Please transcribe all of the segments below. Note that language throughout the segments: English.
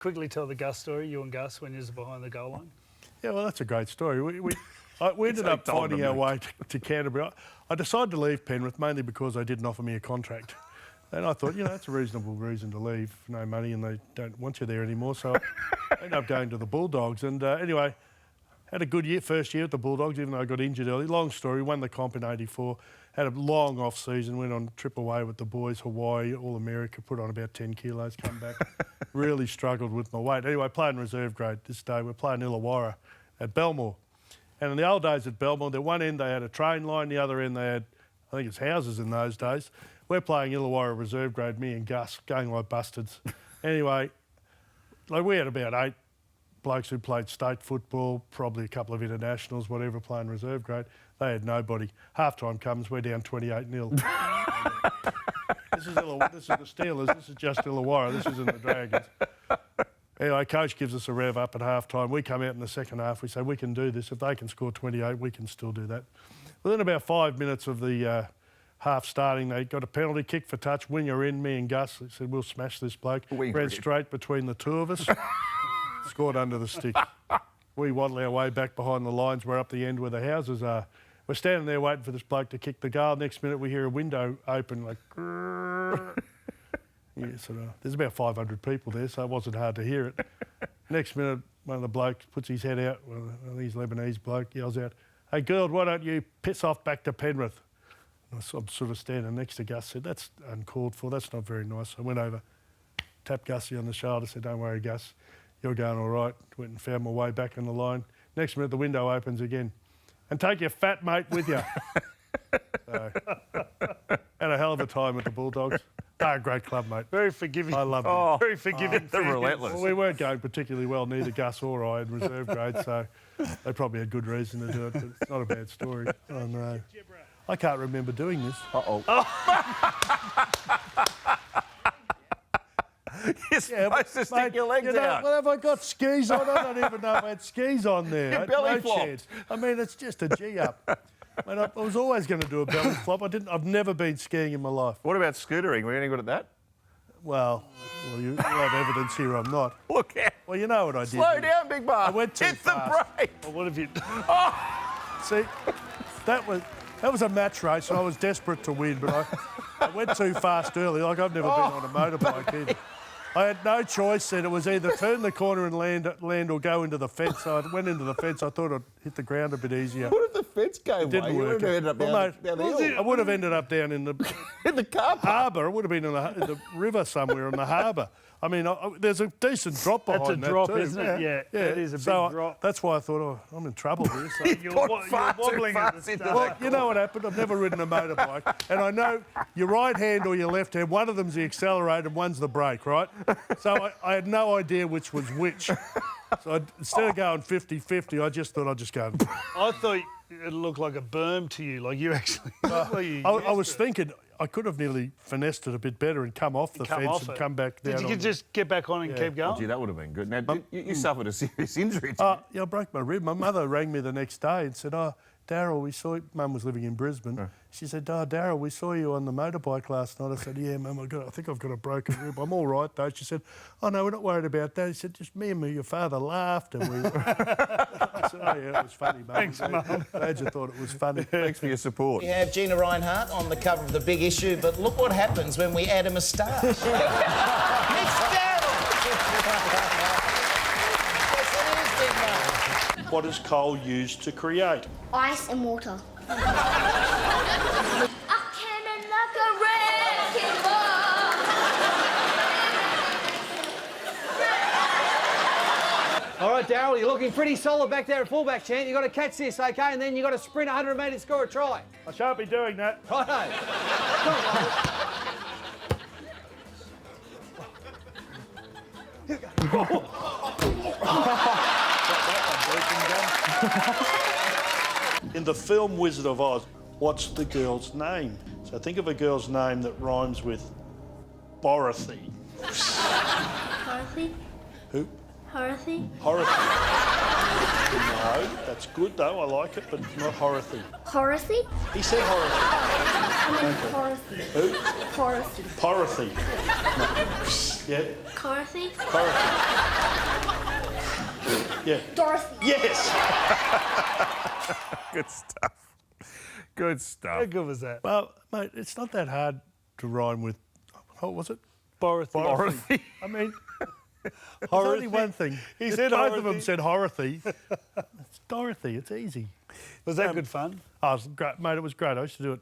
quickly tell the Gus story, you and Gus, when you was behind the goal line? Yeah, well, that's a great story. We ended up finding our way to Canterbury. I decided to leave Penrith mainly because they didn't offer me a contract. And I thought, that's a reasonable reason to leave, no money, and they don't want you there anymore. So I ended up going to the Bulldogs. And anyway, had a good first year at the Bulldogs, even though I got injured early. Long story, won the comp in '84, had a long off-season, went on trip away with the boys, Hawaii, All-America, put on about 10 kilos, come back. Really struggled with my weight. Anyway, playing reserve grade this day. We're playing Illawarra at Belmore. And in the old days at Belmore, at one end they had a train line, the other end they had, I think it's houses in those days. We're playing Illawarra reserve grade, me and Gus, going like bastards. Anyway, we had about 8 blokes who played state football, probably a couple of internationals, whatever, playing reserve grade. They had nobody. Half-time comes, we're down 28-0. This is the Steelers, this is just Illawarra, this isn't the Dragons. Anyway, coach gives us a rev up at half-time. We come out in the second half, we say, we can do this. If they can score 28, we can still do that. Within about 5 minutes of the half starting, they got a penalty kick for touch, winger in, me and Gus. They said, we'll smash this bloke. Ran straight between the two of us, scored under the stick. We waddle our way back behind the lines. We're up the end where the houses are. We're standing there waiting for this bloke to kick the goal. Next minute, we hear a window open, like... there's about 500 people there, so it wasn't hard to hear it. Next minute, one of the blokes puts his head out, one of these Lebanese bloke yells out, hey, girl, why don't you piss off back to Penrith? And I'm sort of standing next to Gus, said, that's uncalled for, that's not very nice. I went over, tapped Gussie on the shoulder, said, don't worry, Gus, you're going all right. Went and found my way back on the line. Next minute, the window opens again. And take your fat mate with you. So, had a hell of a time at the Bulldogs. Great club, mate. Very forgiving. I loved it. Very forgiving. They're relentless. Well, we weren't going particularly well, neither Gus or I in reserve grade, so they probably had good reason to do it, but it's not a bad story. Oh, no. I can't remember doing this. Uh-oh. You're supposed to stick your legs out. Well, have I got skis on? I don't even know if I had skis on there. Your belly flopped. I mean, it's just a G-up. I was always going to do a belly flop. I've never been skiing in my life. What about scootering? Were you any good at that? Well, you have evidence here I'm not. Look out. Well, you know what I did. Slow down, Big Marn. I went too Hit fast. the brake. Well, what have you... See, that was a match race and I was desperate to win, but I went too fast early. Like, I've never been on a motorbike either. I had no choice then. It was either turn the corner and land or go into the fence. So I went into the fence. I thought I'd hit the ground a bit easier. What if the fence came It didn't work. You would have ended up down the hill. I would have ended up down in the In the car park. harbour. It would have been in the river somewhere in the harbour. I mean, there's a decent drop behind That's a drop, that too. isn't it? Yeah, it is a big drop. That's why I thought, I'm in trouble here. So. You're wobbling at the start. Well, you know what happened? I've never ridden a motorbike, and I know your right hand or your left hand, one of them's the accelerator and one's the brake, right? So I had no idea which was which. So instead of going 50-50, I just thought I'd just go... I thought it looked like a berm to you, like you actually... I was thinking I could have nearly finessed it a bit better and come off the fence and come back down. Did you just get back on and keep going? Gee, that would have been good. Now, you suffered a serious injury. Yeah, I broke my rib. My mother rang me the next day and said, Darryl, we saw you. Mum was living in Brisbane. She said, Darryl, we saw you on the motorbike last night. I said, yeah, Mum, I think I've got a broken rib. I'm all right, though. She said, oh, no, we're not worried about that. She said, just me and your father laughed. And we... I said, oh, yeah, it was funny, Mum. Thanks, Mum. Glad you thought it was funny. Thanks for your support. We have Gina Reinhart on the cover of The Big Issue, but look what happens when we add a moustache. It's Darryl! Yes, it is, Big Marn. What is coal used to create? Ice and water. I came in like a wrecking ball. All right, Darryl, you're looking pretty solid back there at fullback, champ. You've got to catch this, OK, and then you've got to sprint 100 metres, score a try. I shan't be doing that. Righto. In the film Wizard of Oz, what's the girl's name? So think of a girl's name that rhymes with Dorothy. Dorothy? Who? Horothy. Horothy. No, that's good though. I like it, but not Horothy. Horothy? He said Horothy. I mean Horothy. Who? Horothy. Porothy. No. Yeah. Corothy? Porothy. Yeah. Dorothy. Yes. Good stuff. Good How stuff. good was that? Well, mate, it's not that hard to rhyme with. What was it? Dorothy. Dorothy. I mean, there's only one thing. He said both of them Dorothy. said Horothy. It's Dorothy. It's easy. Was that good fun? Oh, it was great, mate. It was great. I used to do it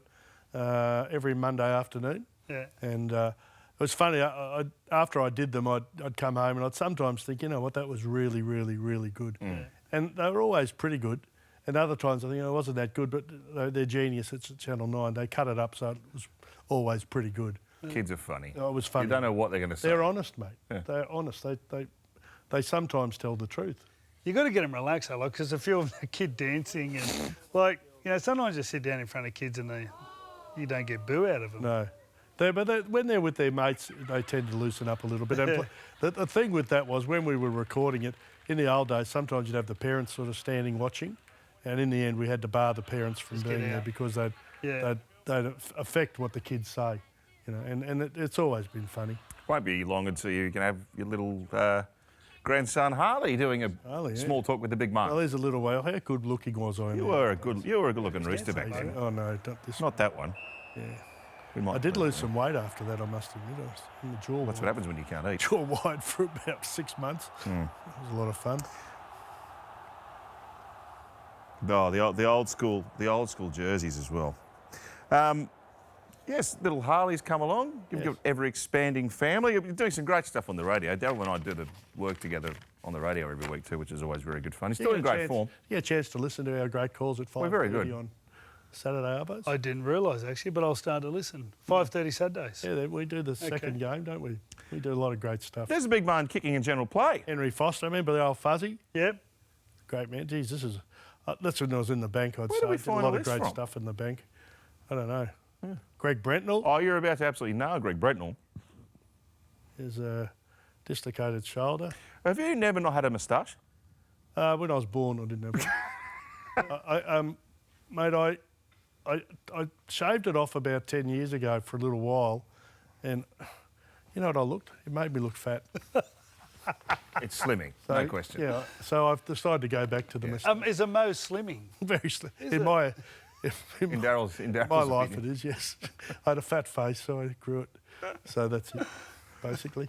every Monday afternoon. Yeah. And it was funny. After I did them, I'd come home and I'd sometimes think, you know what, that was really, really, really good. And they were always pretty good. And other times I think, it wasn't that good, but they're genius. It's at Channel 9. They cut it up so it was always pretty good. Kids are funny. Oh, it was funny. You don't know what they're going to say. They're honest, mate. Yeah. They're honest. They sometimes tell the truth. You got to get them relaxed, though, like, because a few of them, the kid dancing and, like, you know, sometimes you sit down in front of kids and you don't get boo out of them. No. When they're with their mates, they tend to loosen up a little bit. And the thing with that was when we were recording it, in the old days, sometimes you'd have the parents sort of standing watching, and in the end we had to bar the parents from being there because they'd affect what the kids say, you know. And it's always been funny. Won't be long until you can have your little grandson Harley doing a small talk with the Big Marn. Well, there's a little way. How good looking was I? You were a good-looking rooster back then. Oh no, this Not that one. Yeah. We might I did lose some weight after that, I must admit. I was in the jaw. That's what happens when you can't eat. Jaw wide for about 6 months. It was a lot of fun. No, the old school jerseys as well. Yes, little Harley's come along. You've got ever-expanding family. You're doing some great stuff on the radio. Darryl and I did work together on the radio every week too, which is always very good fun. He's still in great form. You get a chance to listen to our great calls at 5:30 We're very good. on Saturday Arbos. I didn't realise, actually, but I'll start to listen. 5:30 Saturdays. Yeah, we do the second game, don't we? We do a lot of great stuff. There's a Big Marn kicking in general play. Henry Foster, remember the old Fuzzy? Yep. Great man. Geez, this is... that's when I was in the bank, I'd Where say. do we Did a find lot all of this great from? stuff in the bank. I don't know. Greg Brentnell Oh, you're about to absolutely nail Greg Brentnell. is a dislocated shoulder. Have you never not had a moustache? When I was born, I didn't have one. Mate, I shaved it off about 10 years ago for a little while, and you know what I looked? It made me look fat. It's slimming, no question. Yeah, so I've decided to go back to the moustache. Is a Mo slimming? Very slim. Is In it? my Darryl's my life, opinion. it is, yes. I had a fat face, so I grew it. So that's it, basically.